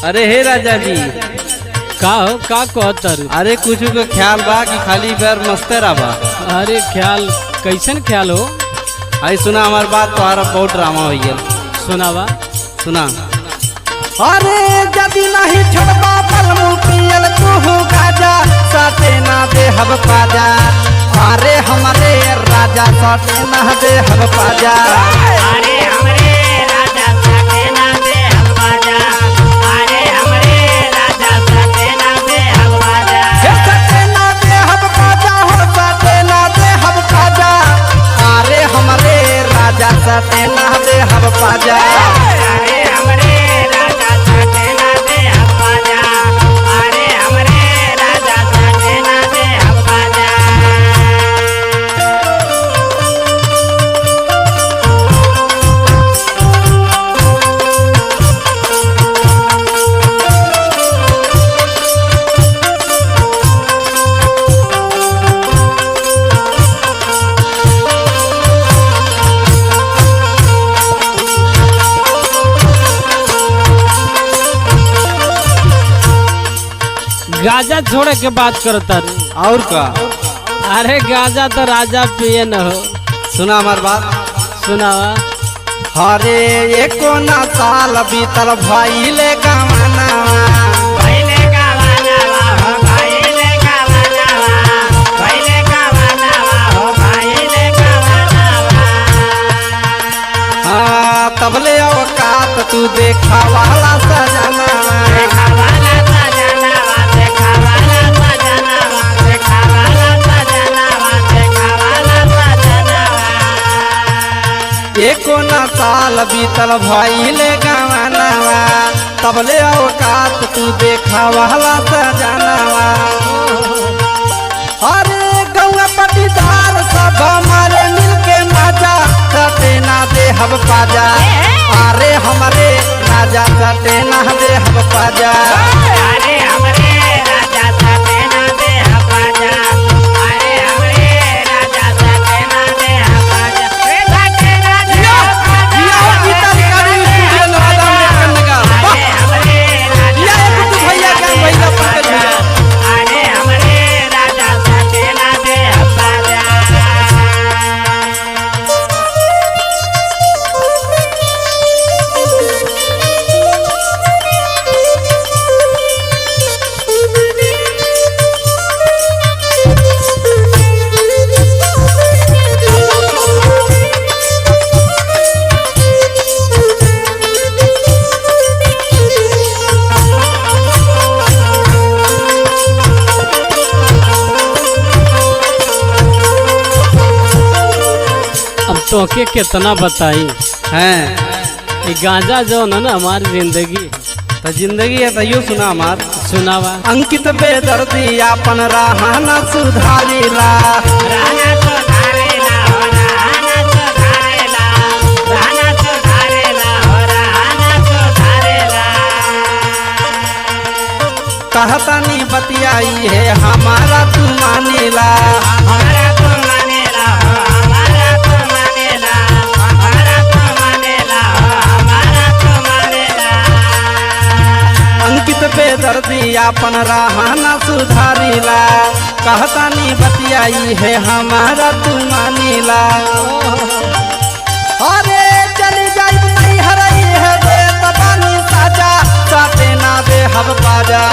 अरे हे राजा जी का हो का कहतर? अरे कुछ को ख्याल बा कि खाली पैर मस्ते रहा? अरे ख्याल कैसन ख्याल हो? आई सुना हमार बात, तुम्हारा बहुत ड्रामा हो गया। सुनावा सुना। अरे जदी नहीं छोड़बा पलमू पियल तू गाजा साथे ना दे हब पाजा। अरे हमारे राजा साथे ना दे हब पाजा। अरे हमरे राजा साथे ना दे हब पाजा। अरे हमरे राजा साथे ना दे हब पाजा। साथे ना दे हब पाजा हो साथे ना दे हब पाजा। अरे हमारे राजा साथे ना दे हब पाजा। अरे हमरे राजा साथे ना दे हब पाजा। अरे हमरे राजा साथे ना दे हब पाजा। गाजा छोड़े के बात करता रे। और का? अरे गाजा तो राजा पिए न हो। सुना हमार बात। सुनावा। अरे एको ना साल बीतल भइले गवाना। भइले गवानावा हो भइले गवानावा। भइले गवानावा हो भइले गवानावा। हाँ तबले औकात तू देखा वाला सजना। देखावाला सजनावा देखावाला सजनावा देखावाला सजनावा देखावाला सजनावा। एको ना साल बीतल भइले गवानावा तबले औकात तू देखा वाला सजनावा। अरे गौआ पटीदार सब हमारे मिलके मजा सटे ना दे हब पाजा। अरे हमारे राजा सटे ना दे हब पाजा। अरे हमरे राजा साथे ना दे हब पाजा। अरे हमरे राजा साथे ना दे हब पाजा। रे साथे ना दे हब पाजा। ये हो गीता निकाली स्टूडियो नवादा में करने का। अरे हमरे राजा ये एक तो भैया का भैया पंकज भैया। अरे हमरे राजा साथे ना दे हब पाजा। अब तोके कितना बताई। हैं ये गांजा जो न हमारी जिंदगी है। तो जिंदगी है, तैयो सुना हमार। सुनावा। अंकित बेदर्दी अपन रहना सुधारिला। राना सुधारेला हो राना सुधारेला। राना सुधारेला हो राना सुधारेला। कहतनी बतियाई है हमारा तू मानेला। हमारा तो मानेला हो हमारा तो मानेला। हमारा तो मानेला हो हमारा तो मानेला। अंकित बेदर्दी अपन रहना सुधारिला। कहतनी बतियाई है हमारा तू मानेला। अरे चली जाई नहीं हरई है दे तबानी साजा साथे ना दे हब पाजा।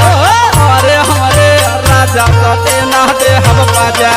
अरे हमारे राजा साथे ना दे हब पाजा।